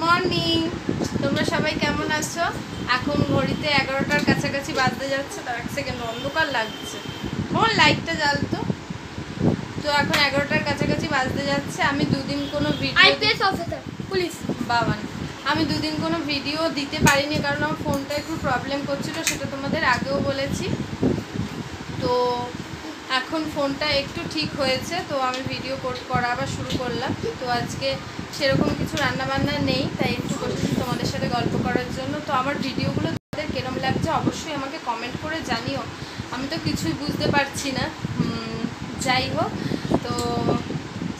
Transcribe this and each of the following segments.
Morning, তোমরা সবাই কেমন আছো? এখন ঘড়িতে 11টার কাছাকাছি বাজতে যাচ্ছে। তার এক সেকেন্ড অন্ধকার লাগছে, আমার লাইটটা জ্বালতো। তো এখন 11টার কাছাকাছি বাজতে যাচ্ছে। আমি দুদিন কোনো video IPS officer police Baban আমি দুদিন কোনো ভিডিও দিতে পারিনি, কারণ আমার ফোনটা একটু প্রবলেম করছিল, সেটা তোমাদের আগেও বলেছি। তো এখন ফোনটা একটু ঠিক হয়েছে, তো আমি ভিডিও করা আবার শুরু করলাম। তো আজকে সেরকম কিছু রান্নাবান্না নেই, তাই একটু বসেছি তোমাদের সাথে গল্প করার জন্য। তো আমার ভিডিওগুলো তোমাদের কেরম লাগছে অবশ্যই আমাকে কমেন্ট করে জানিও, আমি তো কিছুই বুঝতে পারছি না। যাই হোক, তো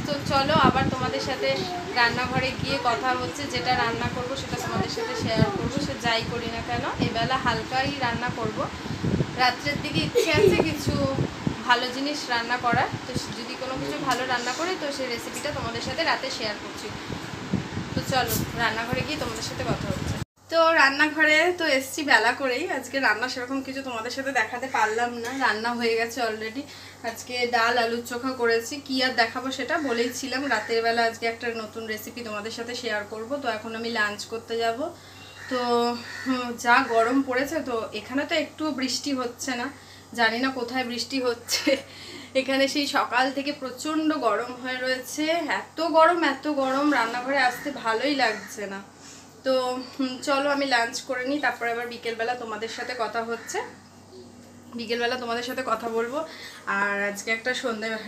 তো চলো আবার তোমাদের সাথে রান্নাঘরে গিয়ে কথা হচ্ছে। যেটা রান্না করব সেটা তোমাদের সাথে শেয়ার করবো, সে যাই করি না কেন। এবেলা হালকাই রান্না করব, রাত্রের দিকে ইচ্ছে আছে কিছু ভালো জিনিস রান্না করার। তো যদি কোনো কিছু ভালো রান্না করি তো সেই রেসিপিটা তোমাদের সাথে রাতে শেয়ার করছি। তো চলো রান্নাঘরে গিয়ে তোমাদের সাথে কথা হচ্ছে। তো রান্নাঘরে তো এসছি বেলা করেই, আজকে রান্না সেরকম কিছু তোমাদের সাথে দেখাতে পারলাম না, রান্না হয়ে গেছে অলরেডি। আজকে ডাল আলুর চোখা করেছি, কি আর দেখাবো সেটা বলেইছিলাম। রাতের বেলা আজকে একটা নতুন রেসিপি তোমাদের সাথে শেয়ার করব। তো এখন আমি লাঞ্চ করতে যাব। তো যা গরম পড়েছে, তো এখানে তো একটু বৃষ্টি হচ্ছে না, জানি না কোথায় বৃষ্টি হচ্ছে। এখানে সেই সকাল থেকে প্রচণ্ড গরম হয়ে রয়েছে, এত গরম রান্নাঘরে আসতে ভালোই লাগছে না। তো চলো আমি লাঞ্চ করে নিই, তারপরে আবার বিকেলবেলা তোমাদের সাথে কথা হচ্ছে, বিকেলবেলা তোমাদের সাথে কথা বলবো। আর আজকে একটা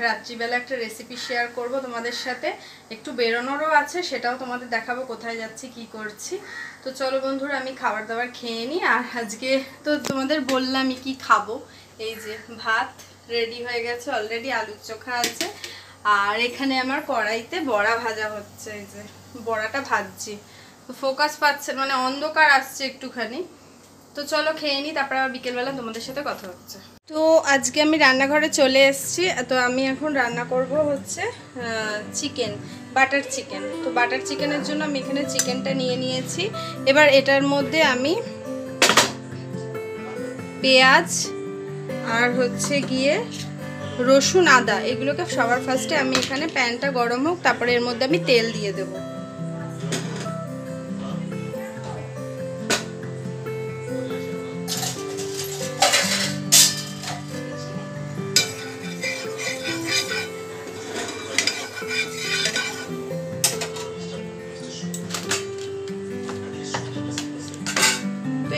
রাত্রিবেলা একটা রেসিপি শেয়ার করব তোমাদের সাথে, একটু বেরোনোরও আছে, সেটাও তোমাদের দেখাবো কোথায় যাচ্ছি কি করছি। তো চলো বন্ধুরা আমি খাবার দাবার খেয়ে নিই। আর আজকে তো তোমাদের বললামই কি খাবো, এই যে ভাত রেডি হয়ে গেছে অলরেডি, আলুর চোখা আছে, আর এখানে আমার কড়াইতে বড়া ভাজা হচ্ছে। এই যে বড়াটা ভাজছি, তো ফোকাস পাচ্ছে, মানে অন্ধকার আসছে একটুখানি। তো চলো খেয়ে নিই, তারপর আবার বিকেলবেলা তোমাদের সাথে কথা হচ্ছে। তো আজকে আমি রান্নাঘরে চলে এসেছি। তো আমি এখন রান্না করব হচ্ছে চিকেন, বাটার চিকেন। তো বাটার চিকেনের জন্য আমি এখানে চিকেনটা নিয়ে নিয়েছি। এবার এটার মধ্যে আমি পেঁয়াজ আর হচ্ছে গিয়ে রসুন আদা এগুলোকে সবার ফার্স্টে আমি এখানে প্যানটা গরম হোক, তারপরে এর মধ্যে আমি তেল দিয়ে দেবো।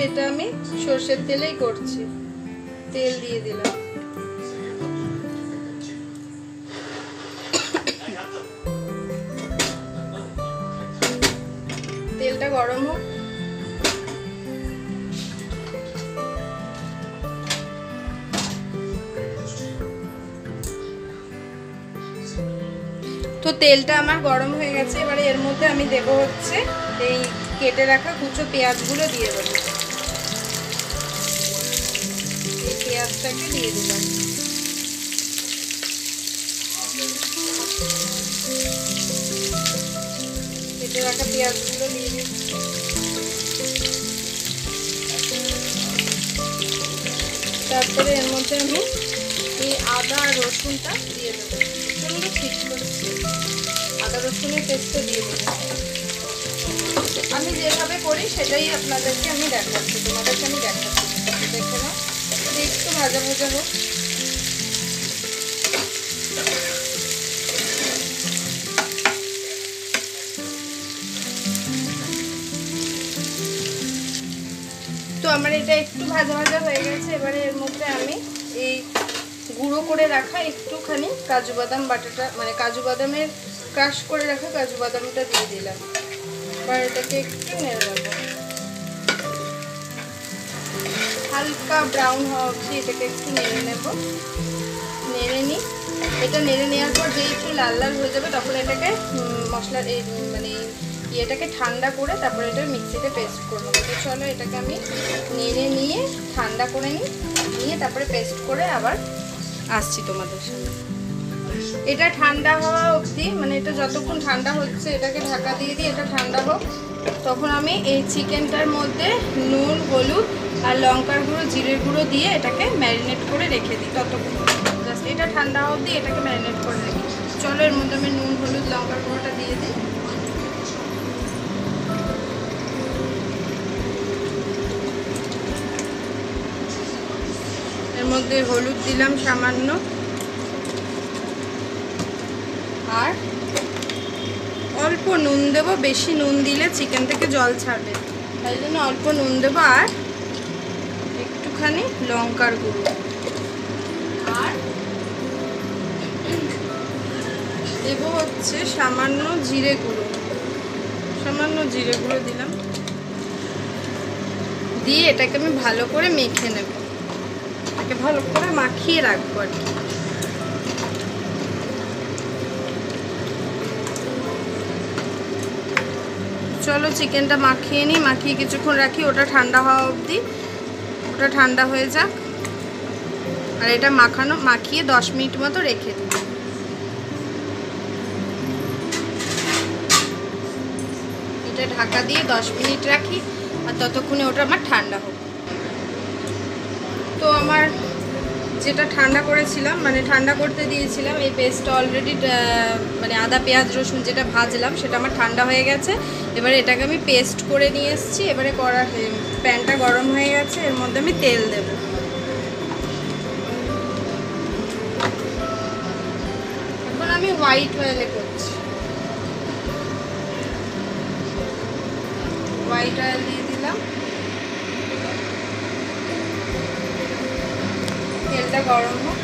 এটা আমি সর্ষের তেলেই করছি, তেল দিয়ে দিলাম। তেলটা গরম হোক। তো তেলটা আমার গরম হয়ে গেছে, এবারে এর মধ্যে আমি দেবো হচ্ছে এই কেটে রাখা কুচো পেঁয়াজগুলো দিয়ে দেবো। এই পেঁয়াজটাকে দিয়ে দিলাম। কেটে রাখা পেঁয়াজগুলো দিয়ে দিচ্ছি। তারপরে এর মধ্যে আমি এই আদা আর রসুনটা দিয়ে দেবো। প্রচণ্ড ঠিক করছি, আদা রসুনের পেস্টটা দিয়ে দেবো। আমি যেভাবে করি সেটাই আপনাদেরকে আমি দেখাচ্ছি, তোমাদেরকে আমি দেখাচ্ছি, দেখে নাও। একটু ভাজা ভাজা হোক। তো আমার এটা একটু ভাজা ভাজা হয়ে গেছে। এবারে এর মধ্যে আমি এই গুঁড়ো করে রাখা একটুখানি কাজু বাদাম বাটাটা, মানে কাজু বাদামের ক্রাশ করে রাখা কাজু বাদামটা দিয়ে দিলাম। এবার এটাকে একটু নেড়ে নেবো, হালকা ব্রাউন হওয়া অবধি এটাকে একটু নেড়ে নেব। নেড়ে নিই, এটা নেড়ে নেওয়ার পর যে একটু লাল লাল হয়ে যাবে তখন এটাকে মশলার এই মানে ইয়েটাকে ঠান্ডা করে তারপরে এটা মিক্সিতে পেস্ট করে নেবো। তো চলো এটাকে আমি নেড়ে নিয়ে ঠান্ডা করে নিয়ে তারপরে পেস্ট করে আবার আসছি তোমাদের সামনে। এটা ঠান্ডা হওয়া অবধি, মানে এটা যতক্ষণ ঠান্ডা হচ্ছে এটাকে ঢাকা দিয়ে দিই, এটা ঠান্ডা হোক। তখন আমি এই চিকেনটার মধ্যে নুন হলুদ আর লঙ্কার গুঁড়ো জিরের গুঁড়ো দিয়ে এটাকে ম্যারিনেট করে রেখে দিই। ততক্ষণ জাস্ট এটা ঠান্ডা অবধি এটাকে ম্যারিনেট করে রেখে। চলো এর মধ্যে আমি নুন হলুদ লঙ্কার গুঁড়োটা দিয়ে দিই। মধ্যে হলুদ দিলাম সামান্য, আর অল্প নুন দেবো। বেশি নুন দিলে চিকেন থেকে জল ছাড়বে, তাই জন্য অল্প নুন দেবো। আর একটুখানি লঙ্কার গুঁড়ো, আর দেবো হচ্ছে সামান্য জিরে গুঁড়ো। সামান্য জিরে গুঁড়ো দিলাম, দিয়ে এটাকে আমি ভালো করে মেখে নেব। এটাকে ভালো করে মাখিয়ে রাখবো আর কি। চলো চিকেনটা মাখিয়ে নিই, মাখিয়ে কিছুক্ষণ রাখি, ওটা ঠান্ডা হওয়া অবধি। ওটা ঠান্ডা হয়ে যাক, আর এটা মাখিয়ে 10 মিনিট মতো রেখে দিই। এটা ঢাকা দিয়ে 10 মিনিট রাখি, আর ততক্ষণে ওটা আমার ঠান্ডা হোক। তো আমার যেটা ঠান্ডা করেছিলাম, মানে ঠান্ডা করতে দিয়েছিলাম, এই পেস্টটা অলরেডি মানে আদা পেঁয়াজ রসুন যেটা ভাজলাম সেটা আমার ঠান্ডা হয়ে গেছে। এবারে এটাকে আমি পেস্ট করে নিয়ে এসেছি। এবারে প্যানটা গরম হয়ে গেছে, এর মধ্যে আমি তেল দেব। এখন আমি হোয়াইট অয়েলে করছি। হোয়াইট অয়েল দিয়ে দিলাম, তেলটা গরম হোক।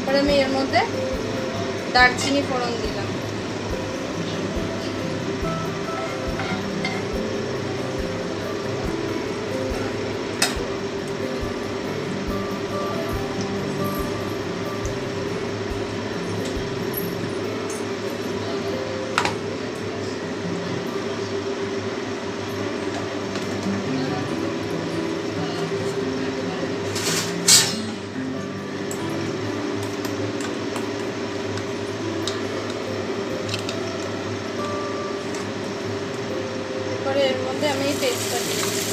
এবার আমি এর মধ্যে দারচিনি ফোড়ন দিলাম, এর মধ্যে আমি পেস্টটা দিয়ে দিই।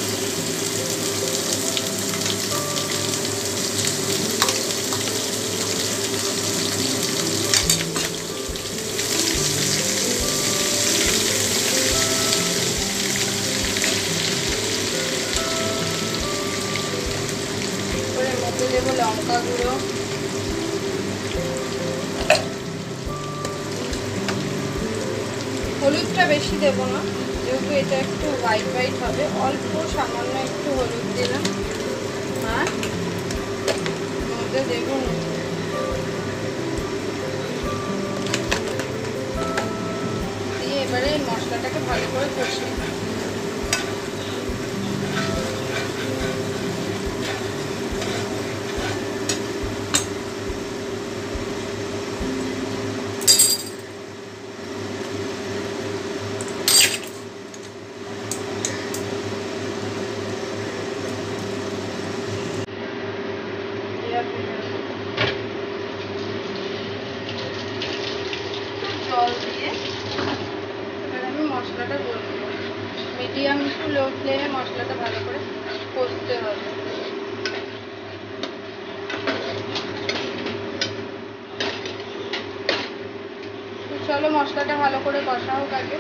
এর মধ্যে দেবো লঙ্কা গুঁড়ো, হলুদটা বেশি দেবো না, যেহেতু এটা একটু হোয়াইট হোয়াইট হবে। অল্প সামান্য একটু হলুদ দিলাম, আর মধ্যে দেবো দিয়ে এবারে এই মশলাটাকে ভালো করে কষিয়ে নেব। জল দিয়ে এবার আমি মশলাটা করব। মিডিয়াম টু লো ফ্লেমে মশলাটা ভালো করে কষতে হবে। তো চলো মশলাটা ভালো করে কষা হোক আগে।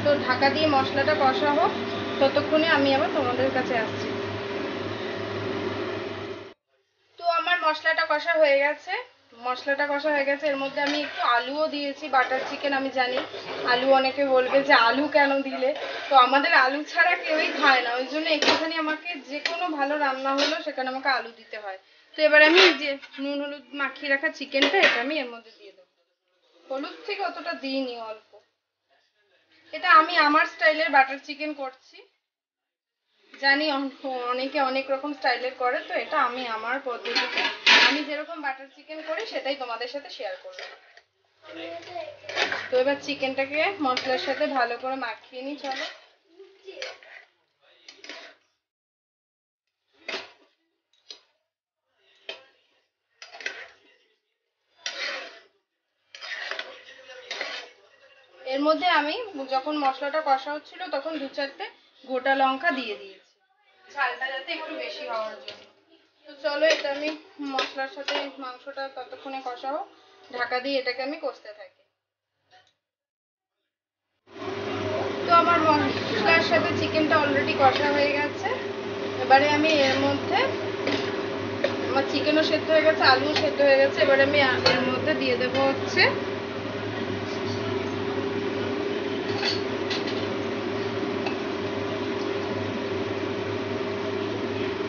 তো ঢাকা দিয়ে মশলাটা কষা হোক, ততক্ষণে আমি আবার তোমাদের কাছে আসছি। তো আমার মশলাটা কষা হয়ে গেছে, এর মধ্যে আমি একটু আলুও দিয়েছি। বাটার চিকেন আমি জানি আলু অনেকে বলবে যে আলু কেন দিলে, তো আমাদের আলু ছাড়া কেউই খায় না, ওই জন্য একটুখানি আমাকে যে কোনো ভালো রান্না হলো সেখানে আমাকে আলু দিতে হয়। তো এবার আমি যে নুন হলুদ মাখিয়ে রাখা চিকেনটা এটা আমি এর মধ্যে দিয়ে দেবো। হলুদ থেকে অতটা দিইনি, অল্প। এটা আমি আমার স্টাইলের বাটার চিকেন করছি, জানি অনেকে অনেক রকম স্টাইলের করে, তো এটা আমি আমার পদ্ধতিতে আমি যেরকম বাটার চিকেন করি সেটাই তোমাদের সাথে শেয়ার করলাম। তো এবার চিকেনটাকে মশলার সাথে ভালো করে মাখিয়ে নিই। চলো এর মধ্যে আমি যখন মশলাটা কষা হচ্ছিল তখন 2-4টে গোটা লঙ্কা দিয়ে দিয়েছি, ঝালটা যাতে একটু বেশি হওয়ার জন্য। তো চলো এটা আমি মশলার সাথে মাংসটা ততক্ষণে কষাবো, ঢাকা দিয়ে এটাকে আমি কষতে থাকি। তো আমার মশলার সাথে চিকেনটা অলরেডি কষা হয়ে গেছে। এবারে আমি এর মধ্যে, আমার চিকেনও সেদ্ধ হয়ে গেছে, আলুও সেদ্ধ হয়ে গেছে, এবারে আমি এর মধ্যে দিয়ে দেবো হচ্ছে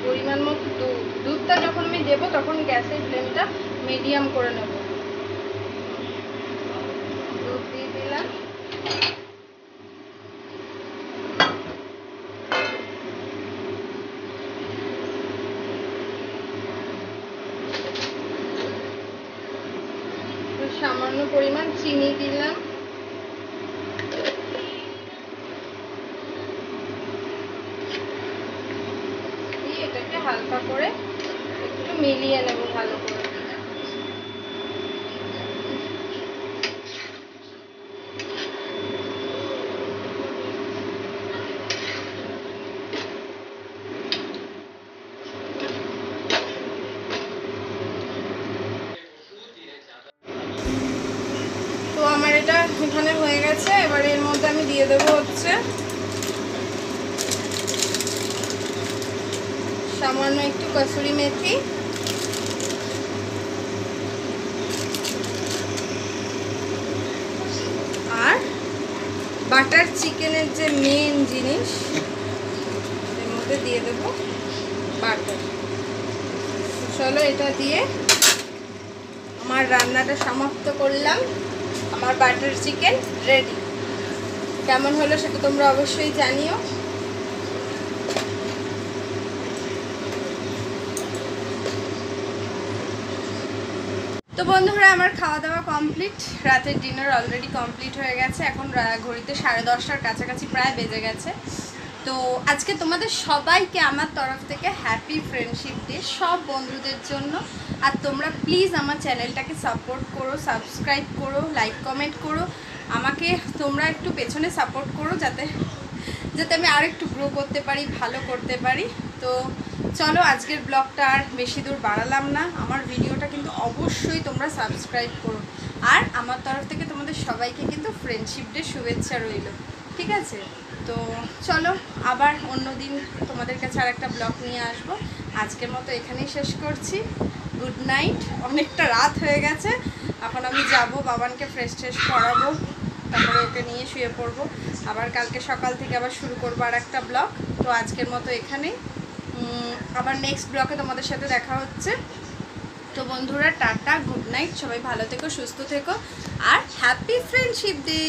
পরিমাণ মতো দুধ। দুধটা যখন আমি দেবো তখন গ্যাসের ফ্লেমটা মিডিয়াম করে নেব। দুধ দিয়ে দিলাম। সামান্য পরিমাণ চিনি দিলাম। দিয়ে এটাকে হালকা করে একটু মিলিয়ে নেব ভালো করে। তো আমার এটা এখানে হয়ে গেছে। এবার এর মধ্যে আমি দিয়ে দেবো হচ্ছে সামান্য একটু কসুরি মেথি, আর বাটার চিকেনের যে মেন জিনিস এর মধ্যে দিয়ে দেবো বাটার। চলো এটা দিয়ে আমার রান্নাটা সমাপ্ত করলাম। আমার বাটার চিকেন রেডি। কেমন হলো সেটা তোমরা অবশ্যই জানিও। তো বন্ধুরা আমার খাওয়া দাওয়া কমপ্লিট, রাতের ডিনার অলরেডি কমপ্লিট হয়ে গেছে। এখন ঘড়িতে 10:30টার কাছাকাছি প্রায় বেজে গেছে। তো আজকে তোমাদের সবাইকে আমার তরফ থেকে হ্যাপি ফ্রেন্ডশিপ ডে, সব বন্ধুদের জন্য। আর তোমরা প্লিজ আমার চ্যানেলটাকে সাপোর্ট করো, সাবস্ক্রাইব করো, লাইক কমেন্ট করো। আমাকে তোমরা একটু পেছনে সাপোর্ট করো যাতে আমি আর একটু গ্রো করতে পারি, ভালো করতে পারি। তো চলো আজকের ব্লগটা আর বেশি দূর বাড়ালাম না। আমার ভিডিওটা কিন্তু অবশ্যই তোমরা সাবস্ক্রাইব করো। আর আমার তরফ থেকে তোমাদের সবাইকে কিন্তু ফ্রেন্ডশিপ ডে শুভেচ্ছা রইল, ঠিক আছে? তো চলো আবার অন্য দিন তোমাদের কাছে আর একটা ব্লগ নিয়ে আসবো। আজকের মতো এখানেই শেষ করছি। Good night. অনেকটা রাত হয়ে গেছে, এখন আমি যাব বাবানকে ফ্রেশ ট্রেশ করাবো, তারপরে ওকে নিয়ে শুয়ে পড়বো। আবার কালকে সকাল থেকে আবার শুরু করবো আর একটা ব্লগ। তো আজকের মতো এখানেই, আবার নেক্সট ব্লগে তোমাদের সাথে দেখা হচ্ছে। তো বন্ধুরা টাটা, গুড নাইট, সবাই ভালো থেকো, সুস্থ থেকো, আর হ্যাপি ফ্রেন্ডশিপ ডে।